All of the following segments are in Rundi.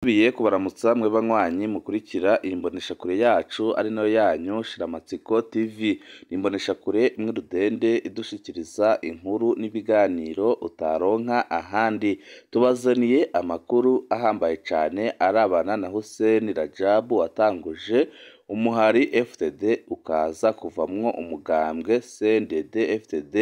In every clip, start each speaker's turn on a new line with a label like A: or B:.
A: Biye kubaramutsa mwe banywanyi mukurikira imboneshakure yacu ari nayo yanyu Shiramatsiko TV. Imboneshakure imwe rudende idushikiriza inkuru n'ibiganiro utaronka ahandi. Tubazaniye amakuru ahambaye cane arabana na Hussein Rajab watanguje umuhari FTD ukaza kuvamwo umugambwe CNDD FTD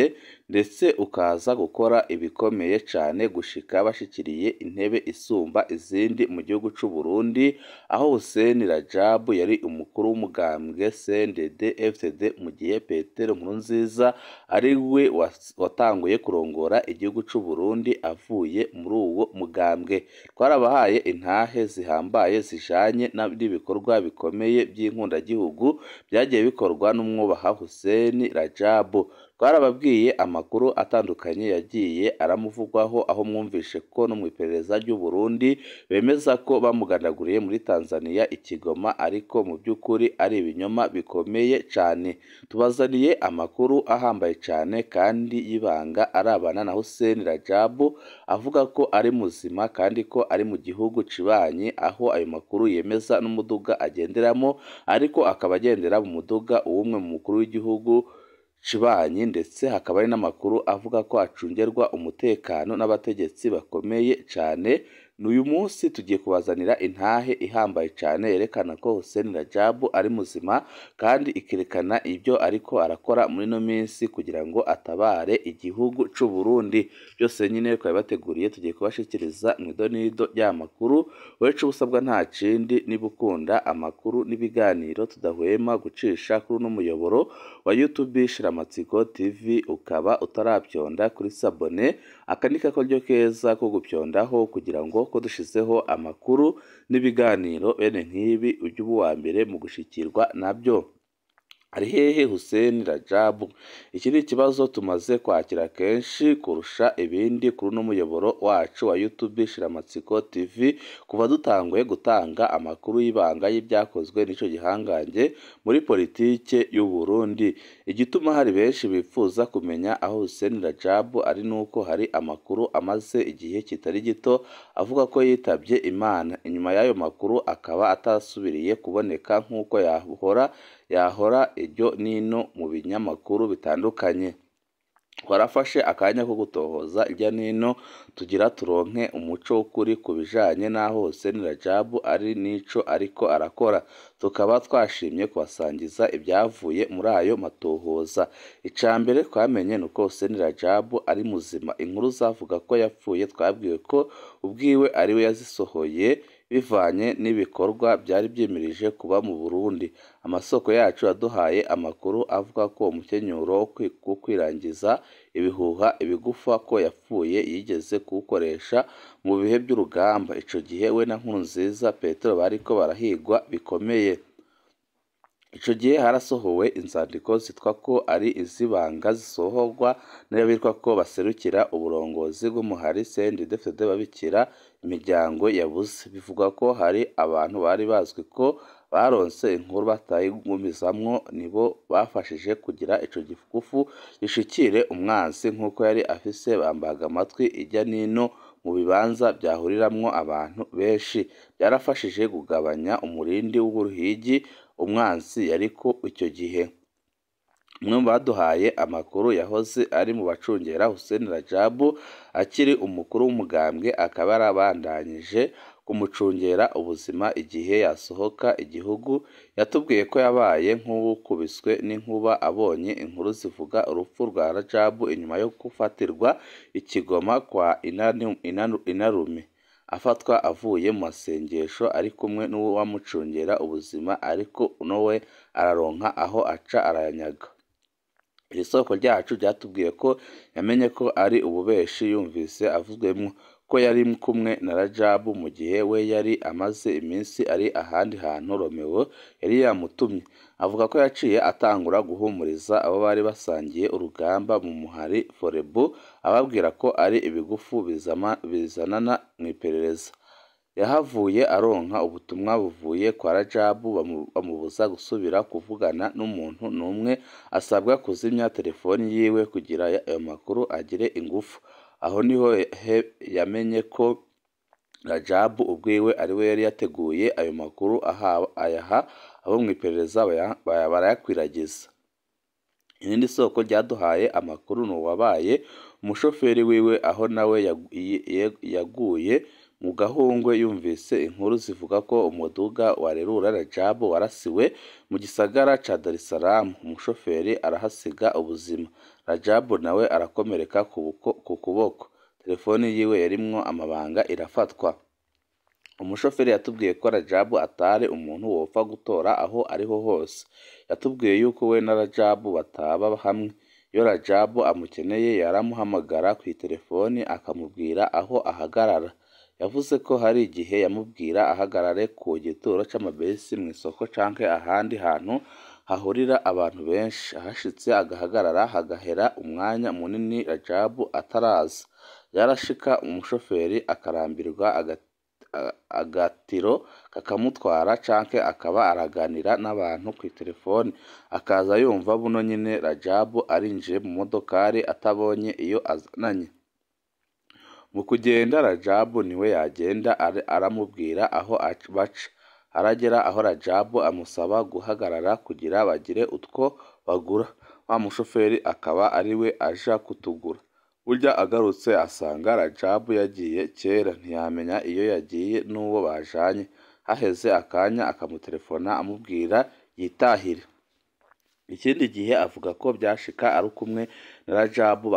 A: ndetse ukaza gukora ibikomeye cane gushika bashikiriye intebe isumba izindi mu gihugu c'u Burundi, aho Hussein Rajab yari umukuru w'umugambwe CNDD FTD mu gihe Petero Nkurunziza ari we watanguye kurongora igihugu c'u Burundi avuye muri uwo mugambwe. Twarabahaye intahe zihambaye zijanye n'ibikorwa bikomeye by'inkundagihugu byagiye bikorwa n'umwubaha Hussein Rajab. Twarababwiye amakuru atandukanye yagiye aramuvugwaho, aho mwumvishe ko no mu iperereza ry'u Burundi bemeza ko bamugandaguriye muri Tanzania ikigoma, ariko mu by'ukuri ari ibinyoma bikomeye cane. Tubazaniye amakuru ahambaye cane kandi y'ibanga arabana na Hussein Rajab avuga ko ari muzima kandi ko ari mu gihugu cibanyi, aho ayo makuru yemeza n'umuduga agenderamo, ariko akaba agendera mu muduga uwumwe mu mukuru w'igihugu cibanyi, ndetse hakaba ari n'amakuru avuga ko acungerwa umutekano n'abategetsi bakomeye cane. N'uyu munsi tugiye kubazanira intahe ihambaye cane yerekana ko Hussein Rajab ari muzima, kandi ikerekana ibyo ariko arakora muri no minsi kugira ngo atabare igihugu c'u Burundi. Byose nyine twabibateguriye tugiye kubashikiriza mw'idonido y'amakuru. Wecu busabwa nta kindi, niba ukunda amakuru n'ibiganiro tudahwema gucisha kuri uno muyoboro wa YouTube Shiramatsiko TV, ukaba utaravyonda kuri sabone, aka ni kakoryo keza ko gupyondaho kugira ngo ko dushizeho amakuru n'ibiganiro bene nk'ibi ujye uba uwa mbere mu gushikirwa nabyo. Ari hehe Hussein Rajab? Iki ni ikibazo tumaze kwakira kenshi kurusha ibindi kuri uno muyoboro wacu wa YouTube Shiramatsiko TV, kuva dutanguye gutanga amakuru y'ibanga y'ibyakozwe n'ico gihangange muri politike y'u Burundi. Igituma hari benshi bifuza kumenya aho Hussein Rajab ari nuko hari amakuru amaze igihe kitari gito avuga ko yitavye Imana. Inyuma y'ayo makuru akaba atasubiriye kuboneka nk'uko yahora iryo nino mu binyamakuru bitandukanye. Twarafashe akanya ko gutohoza irya nino tugira turonke umuco w'ukuri ku bijanye n'aho Hussein Rajab ari n'ico ariko arakora. Tukaba twashimye kubasangiza ibyavuye muri ayo matohoza. Icambere twamenye nuko Hussein Rajab ari muzima. Inkuru zavuga ko yapfuye twabwiwe ko ubwiwe ari we yazisohoye bivanye n'ibikorwa byari byimirije kuba mu Burundi. Amasoko yacu yaduhaye amakuru avuga ko umukenyuro wo kwirangiza ibihuha ibigufa ko yapfuye yigeze kuwukoresha mu bihe by'urugamba. Ico gihe we na Nkurunziza Petero bariko barahigwa bikomeye. Ico gihe harasohowe inzandiko zitwa ko ari izibanga zisohorwa n'abitwa ko baserukira uburongozi bw'umuhari CNDD FDD babikira imiryango yabuze. Bivugwa ko hari abantu bari bazwi ko baronse inkuru batayigumizamwo, nibo bafashije kugira ico gikufu gishikire umwansi nk'uko yari afise bambaga amatwi ijya nino mu bibanza byahuriramwo abantu benshi. Byarafashije kugabanya umurindi w'uburuhigi umwansi yariko icyo gihe. Umwe mu baduhaye amakuru yahoze ari mu bacungera Hussein Rajab akiri umukuru w'umugambwe, akaba yarabandanyije kumucungera ubuzima igihe yasohoka igihugu. Yatubwiye ko yabaye nk'uwukubiswe n'inkuba abonye inkuru zivuga urupfu rwa Rajab inyuma yo gufatirwa ikigoma kwa Inarume, afatwa avuye mu masengesho ari kumwe n'uwo wamucungera ubuzima, ariko uno we araronka aho aca arayanyaga. Iri soko ryacu ryatubwiye ko yamenye ko ari ububeshi yumvise avuzwemwo ko yari kumwe na Rajab mu gihe we yari amaze iminsi ari ahandi hantu Romeo yari yamutumye. Avuga ko yaciye atangura guhumuriza abo bari basangiye urugamba mu muhari Forebu, ababwira ko ari ibigufu bizanana mw'iperereza. Yahavuye aronka ubutumwa buvuye kwa Rajab bamubuza gusubira kuvugana n'umuntu n'umwe, asabwa kuzimya telefoni yiwe kugira ayo makuru agire ingufu. Aho niho yamenye ko Rajabu ubwiwe ariwe yari yateguye ayo makuru ayaha abo mu iperereza barayakwiragiza. Irindi soko ryaduhaye amakuru ni uwabaye umushoferi wiwe, aho nawe yaguye mu gahungwe yumvise inkuru zivuga ko umuduga wa Rerura Rajabu warasiwe mu gisagara ca Dar es Salaam, umushoferi arahasiga ubuzima, Rajabu nawe arakomereka ku kuboko, telefoni yiwe yarimwo amabanga irafatwa. Umushoferi yatubwiye ko Rajabu atari umuntu wopfa gutora aho ariho hose, yatubwiye yuko we na Rajabu bataba hamwe, iyo Rajabu amukeneye yaramuhamagara ku telefoni akamubwira aho ahagarara. Yavuze ko hari igihe yamubwira ahagarare ku gituro c'amabesi mu isoko canke ahandi hantu hahurira abantu benshi, ahashitse agahagarara hagahera umwanya munini Rajabu ataraza. Yarashika umushoferi akarambirwa agatiro kakamutwara canke akaba araganira n'abantu ku telefoni, akaza yumva buno nyene Rajabu arinjiye mu modokari atabonye iyo azananye. Mu kugenda Rajabu niwe yagenda aramubwira aho baca, aragera aho Rajabu amusaba guhagarara kugira bagire utwo bagura, wa mushoferi akaba ariwe aja kutugura. Burya agarutse asanga Rajabu yagiye kera, ntiyamenya iyo yagiye n'uwo bajanye. Haheze akanya akamutelefona amubwira yitahire. Ikindi gihe avuga ko byashika ari kumwe na Rajabu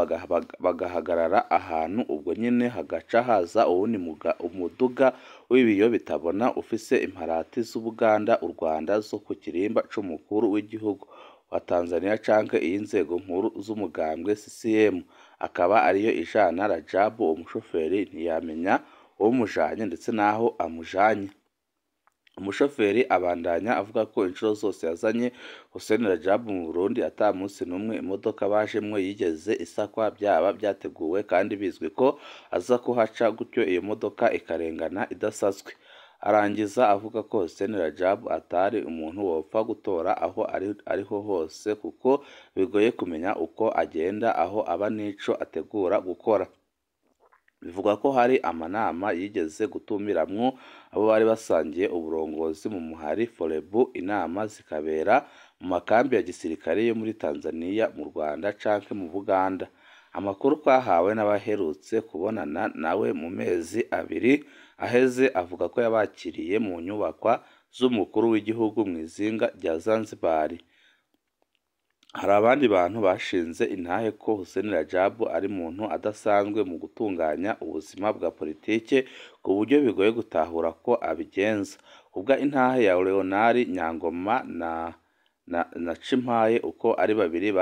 A: bagahagarara ahantu, ubwo nyene hagaca haza uwundi umuduga w'ibiyo bitabona ufise imparati z'Ubuganda, u Rwanda zo ku kirimba c'umukuru w'igihugu wa Tanzania canke iy'inzego nkuru z'umugambwe CCM, akaba ariyo ijana Rajabu. Umushoferi ntiyamenya uwumujanye ndetse n'aho amujanye. Umushoferi abandanya avuga ko inshuro zose yazanye Hussein Rajabu mu Burundi ata munsi n'umwe imodoka bajemwo yigeze isakwa, byaba byateguwe kandi bizwi ko aza kuhaca, gutyo iyo modoka ikarengana idasazwe. Arangiza avuga ko Hussein Rajabu atari umuntu wopfa gutora aho ariho hose, kuko bigoye kumenya uko agenda, aho aba n'ico ategura gukora. Bivugwa ko hari amanama yigeze gutumiramwo abo bari basangiye uburongozi mu muhari Forebu, inama zikabera mu makambi ya gisirikare yo muri Tanzania, mu Rwanda canke mu Buganda. Amakuru twahawe n'abaherutse kubonana nawe mu mezi abiri aheze avuga ko yabakiriye mu nyubakwa z'umukuru w'igihugu mu izinga rya Zanzibar. Hari abandi bantu bashinze intahe ko Hussein Rajabu ari muntu adasanzwe mu gutunganya ubuzima bwa politike, ku buryo bigoye gutahura ko abigenza. Ubwa intahe ya Leonard Nyangoma na Cimpaye uko ari babiri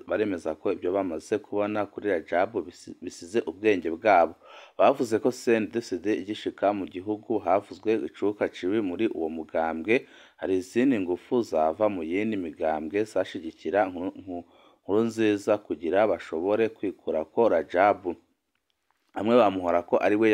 A: baremeza ko ibyo bamaze kubona kuri Rajabu bisize ubwenge bwabo. Bavuze ko CNDD-FDD igishika mu gihugu havuzwe icuka cibi muri uwo mugambwe, hari izindi ngufu zava mu yindi migambwe zashigikira Nkurunziza kugira bashobore kwikurako Rajabu. Amwe bamuhora ko ariwe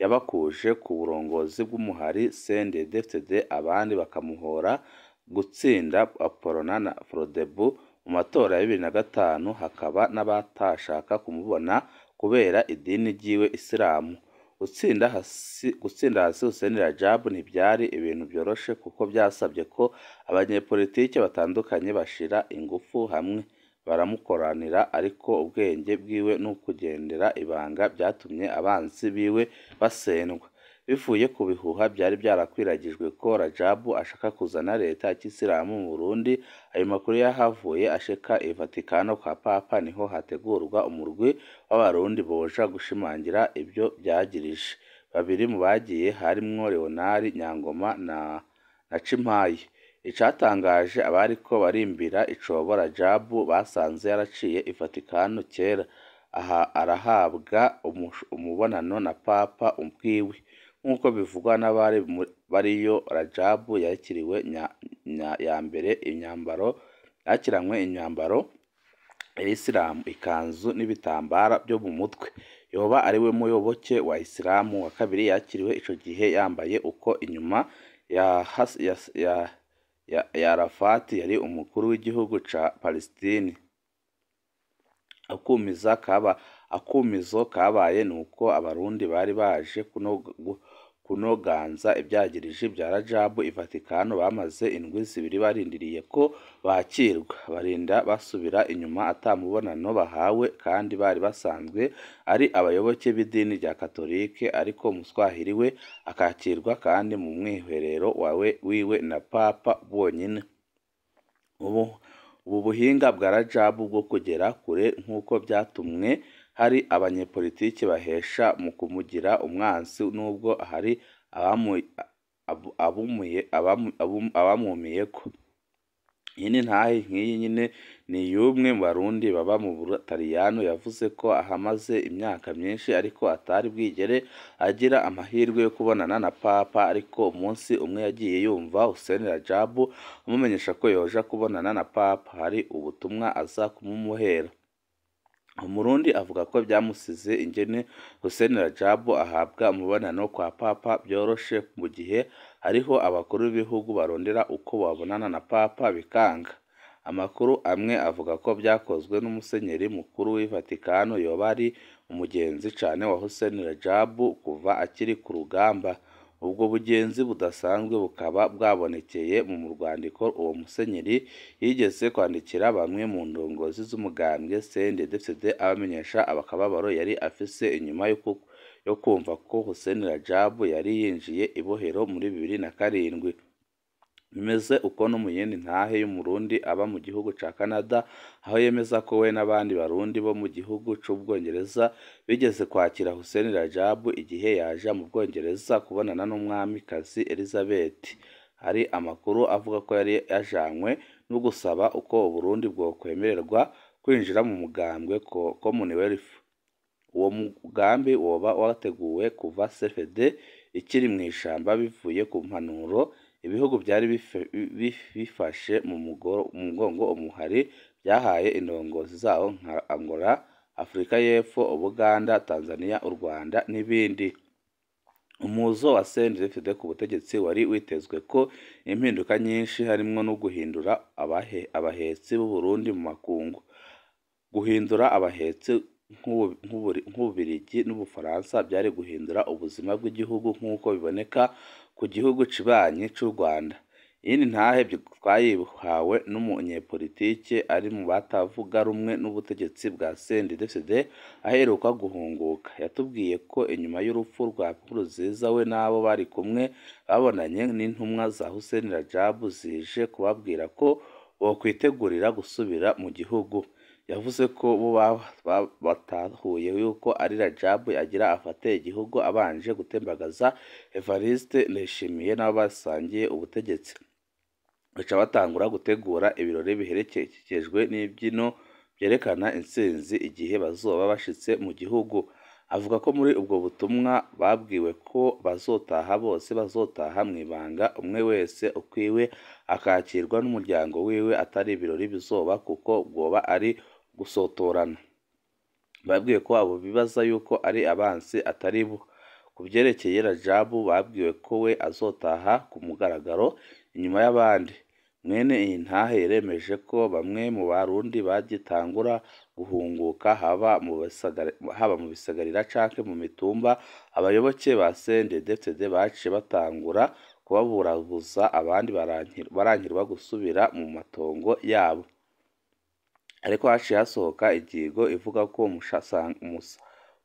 A: yabakuje ku burongozi bw'umuhari CNDD-FDD, abandi bakamuhora gutsinda Aporona na Frodebu mu matora ya 2005. Hakaba n'abatashaka kumubona kubera idini ryiwe Isilamu. Gutsinda hasi Hussein Rajabu ntibyari ibintu byoroshe, kuko byasabye ko abanyepolitike batandukanye bashira ingufu hamwe baramukoranira, ariko ubwenge bwiwe n'ukugendera ibanga byatumye abanzi biwe basendwa. Bivuye ku bihuha byari byarakwiragijwe ko Rajabu ashaka kuzana leta ya Kisilamu mu Burundi, ayo makuru yahavuye ashika i Vatikano kwa Papa, niho hategurwa umurwi w'abarundi boja gushimangira ibyo byagirije. Babiri mu bagiye harimwo Leonard Nyangoma na Cimpaye. Icatangaje abariko barimbira icobo Rajabu basanze yaraciye i Vatikano kera, aha arahabwa umubonano na Papa ubwiwe. Nk'uko bivugwa n'abari bariyo, Rajabu yakiranywe imyambaro ya Isilamu, ikanzu n'ibitambara byo mu mutwe. Yoba ariwe muyoboke wa Isilamu wa kabiri yakiriwe ico gihe yambaye uko. Inyuma ya Arafat yari umukuru w'igihugu ca Palestine. akumizo kabaye nuko abarundi bari baje kunoganza ibyagiriji bya Rajabu i Vatikano bamaze indwi zibiri barindiriye ko bakirwa, barinda basubira inyuma ata mubonano bahawe kandi bari basanzwe ari abayoboke b'idini rya Katolike, ariko Muswahili we akakirwa kandi mu mwiherero wiwe na Papa bwonyine. Ubu buhinga bwa Rajabu bwo kugera kure nk'uko byatumwe hari abanyepolitiki bahesha mu kumugira umwansi, nubwo hari abamwumiyeko. Iyi ntahe nk'iyi nyine ni y'umwe mu Barundi baba mu Butaliyano yavuze ko ahamaze imyaka myinshi ariko atari bwigere agira amahirwe yo kubonana na Papa, ariko umunsi umwe yagiye yumva Hussein Rajabu amumenyesha ko yoja kubonana na Papa hari ubutumwa aza kumumuhera. Umurundi avuga ko byamusize ingene Hussein Rajabu ahabwa umubonano kwa Papa byoroshe, mu gihe hariho abakuru b'ibihugu barondera uko babonana na Papa bikanga. Amakuru amwe avuga ko byakozwe n'umusenyeri mukuru w'i Vatikano yoba ari umugenzi cane wa Hussein Rajabu kuva akiri ku rugamba. Ubwo bugenzi budasanzwe bukaba bwabonekeye mu rwandiko uwo musenyeri yigeze kwandikira bamwe mu ndongozi z'umugambwe CNDD-FDD abamenyesha akababaro yari afise inyuma yo kumva ko Hussein Rajabu yari yinjiye ibohero muri 2007. Bimeze uko no mu yindi ntahe y'Umurundi aba mu gihugu ca Canada, aho yemeza ko we n'abandi Barundi bo mu gihugu c'Ubwongereza bigeze kwakira Hussein Rajabu igihe yaja mu Bwongereza kubonana n'umwamikazi Elizabeth. Hari amakuru avuga ko yari yajanywe no gusaba uko Uburundi bwokwemererwa kwinjira mu mugambwe Commonwealth. Uwo mugambi woba wateguwe kuva CFD ikiri mu ishamba bivuye ku mpanuro ibihugu byari bifashe mu mugongo umuhari byahaye indongozi zawo nka Angola, Afurika y'Epfo, Ubuganda, Tanzania, u Rwanda n'ibindi. Umuzo wa CNDD-FDD ku butegetsi wari witezwe ko impinduka nyinshi harimwo no guhindura abahetsi b'u Burundi mu makungu. Guhindura abahetsi nk'Ububirigi n'Ubufaransa byari guhindura ubuzima bw'igihugu nk'uko biboneka ku gihugu cibanye c'u Rwanda. Iyi ntahe twayihawe n'umunyepolitike ari mu batavuga rumwe n'ubutegetsi bwa CNDD-FDD aheruka guhunguka. Yatubwiye ko inyuma y'urupfu rwa Nkurunziza we n'abo bari kumwe babonanye n'intumwa za Hussein Rajabu zije kubabwira ko bokwitegurira gusubira mu gihugu. Yavuze ko bo batahuye yuko ari Rajabu agira afate igihugu abanje gutembagaza Evariste Ndayishimiye n'abo basangiye ubutegetsi, baca batangura gutegura ibirori biherekejwe n'ibyino byerekana intsinzi igihe bazoba bashitse mu gihugu. Avuga ko muri ubwo butumwa babwiwe ko bose bazotaha mw'ibanga, umwe wese ukwiwe akakirwa n'umuryango wiwe, atari ibirori bizoba kuko bwoba ari gusotorana. Babwiwe ko abo bibaza yuko ari abansi atari bo. Ku byerekeye Rajabu babwiwe ko we azotaha ku mugaragaro inyuma y'abandi. Mwene iyi ntahe yeremeje ko bamwe mu Barundi bagitangura guhunguka haba mu bisagarira canke mu mitumba, abayoboke ba CNDD-FDD baciye batangura kubaburabuza, abandi barankirwa gusubira mu matongo yabo. Ariko haciye hasohoka ingingo ivuga ko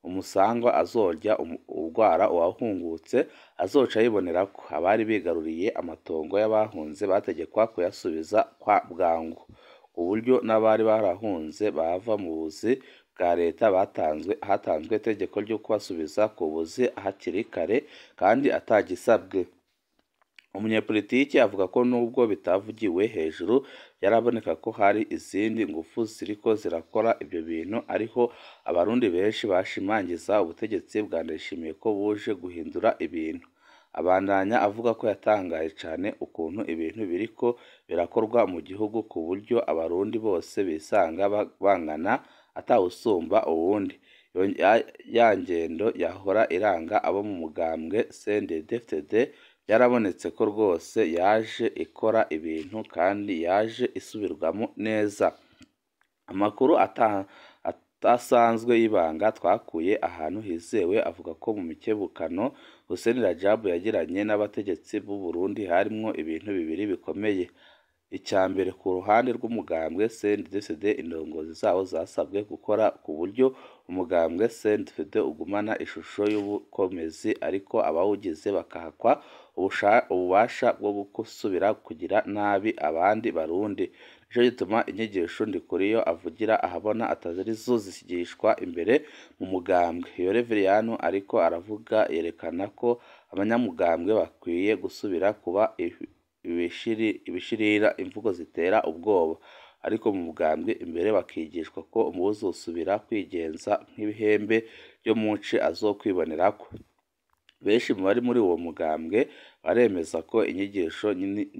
A: umusangwa azorya urwara uwahungutse azoca yibonera ko abari bigaruriye amatongo y'abahunze bategekwa kuyasubiza kwa bwangu, ku buryo n'abari barahunze bava mu buzi bwa leta hatanzwe itegeko ryo kubasubiza ku buzi hakiri kare kandi atagisabwe. Umunyepolitiki avuga ko nubwo bitavugiwe hejuru yaraboneka ko hari izindi ngufu ziriko zirakora ibyo bintu, ariho Abarundi benshi bashimangiza ubutegetsi bwa Ndayishimiye ko buje guhindura ibintu. Abandanya avuga ko yatangaye cane ukuntu ibintu biriko birakorwa mu gihugu ku buryo Abarundi bose bisanga bangana atawusumba uwundi. Ya ngendo yahora iranga abo mu mugambwe CNDD-FDD yarabonetse ko rwose yaje ikora ibintu kandi yaje isubirwamo neza. Amakuru utasanzwe y'ibanga twakuye ahantu hizewe avuga ko mu mikebukano Hussein Rajab yagiranye n'abategetsi b'u Burundi harimwo ibintu bibiri bikomeye. Icya mbere, ku ruhande rw'umugambwe CNDD-FDD indongozi zawo zasabwe gukora ku buryo umugambwe CNDD-FDD ugumana ishusho y'ubukomezi ariko abawugize bakahakwa ububasha bwo gusubira kugira nabi abandi Barundi. Nico gituma inyigisho Ndikuriyo avugira ahabona atarizo zigishwa imbere mu mugambwe. Iyo Reveriyani ariko aravuga yerekana ko abanyamugambwe bakwiye gusubira kuba ibishirira imvugo zitera ubwoba, ariko mu mugambwe imbere bakigishwa ko uzosubira kwigenza nk'ibihembe byo munsi azokwibonerako. Benshi mu bari muri uwo mugambwe baremeza ko inyigisho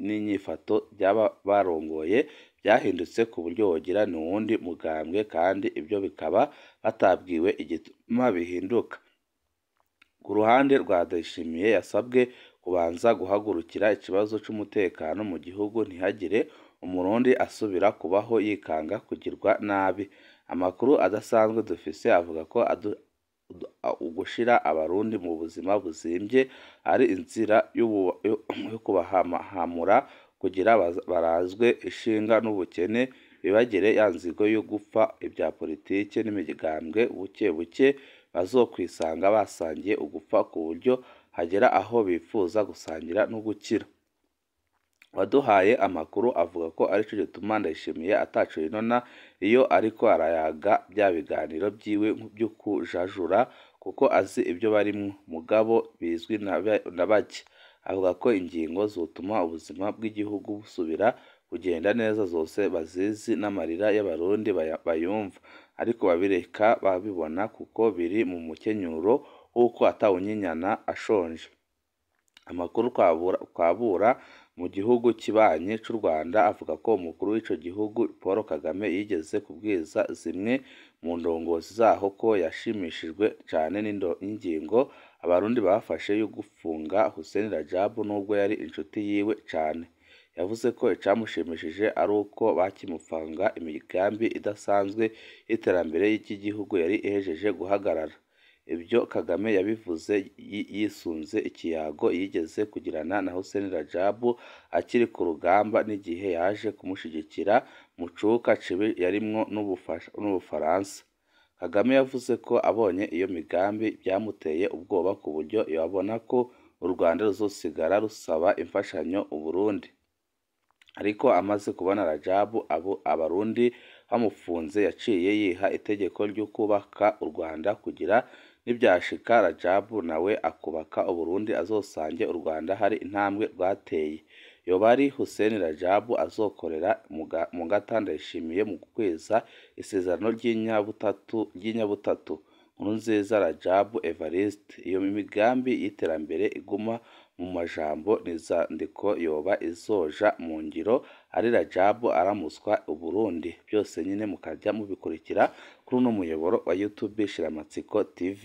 A: n'inyifato by'aba barongoye byahindutse ku buryo wogira n'uwundi mugambwe kandi ibyo bikaba batabwiwe igituma bihinduka. Ku ruhande rwa Ndayishimiye yasabwe kubanza guhagurukira ikibazo cy'umutekano mu gihugu ntihagire umurundi asubira kubaho yikanga kugirwa nabi. Amakuru adasanzwe dufise avuga ko ugushira abarundi mu buzima buzimbye ari inzira yo kubahamura kugira barazwe ishinga n'ubukene bibagire ya nzigo yo gupfa ibya politike n'imigambwe buke buke bazokwisanga basangiye ugupfa ku buryo hagera aho bifuza gusangira no gukira. Waduhaye amakuru avuga ko arico gituma Ndayishimiye ataco yinona iyo ariko arayaga bya biganiro byiwe byo kujajura kuko azi ibyo barimwo mugabo bizwi na bake. Avuga ko ingingo zotuma ubuzima bw'igihugu busubira kugenda neza zose bazizi n'amarira y'abarundi bayumva, ariko babireka babibona kuko biri mu mukenyuro w'uko atawunyinyana ashonje. Amakuru kwabura mu gihugu kibanye c'u Rwanda avuga ko umukuru w'ico gihugu Paul Kagame yigeze kubwiza zimwe mu ndongozi zaho ko yashimishijwe cane n'ingingo abarundi bafashe yo gufunga Hussein Rajab nubwo yari inshuti yiwe cane. Yavuze ko icamushimishije ari uko bakimupfanga imigambi idasanzwe y'iterambere y'igihugu yari ihejeje guhagarara. Ibyo Kagame yabivuze yisunze ikiyago yigeze kugirana na Hussein Rajab akiri ku rugamba n'igihe yaje kumushigikira mu cuka cibi yarimwo n'Ubufaransa. Kagame yavuze ko abonye iyo migambi byamuteye ubwoba ku buryo yabona ko u Rwanda ruzosigara rusaba imfashanyo u Burundi. Ariko amaze kubona Rajab abarundi bamufunze yaciye yiha itegeko ryo kubaka u Rwanda kugira nibyashika Rajab nawe akubaka u Burundi azosange u Rwanda hari intambwe rwateye. Yoba ari Hussein Rajab azokorera mu ngata Ndayishimiye mu kweza isezerano ry'inyabutatu. Nkurunziza Rajab Evariste. Iyo migambi y'iterambere iguma mu majambo n'izandiko yoba izoja mu ngiro ari Rajab aramuswa u Burundi. Byose nyine mukajya mubikurikira kuri uno muyoboro wa YouTube Shiramatsiko TV.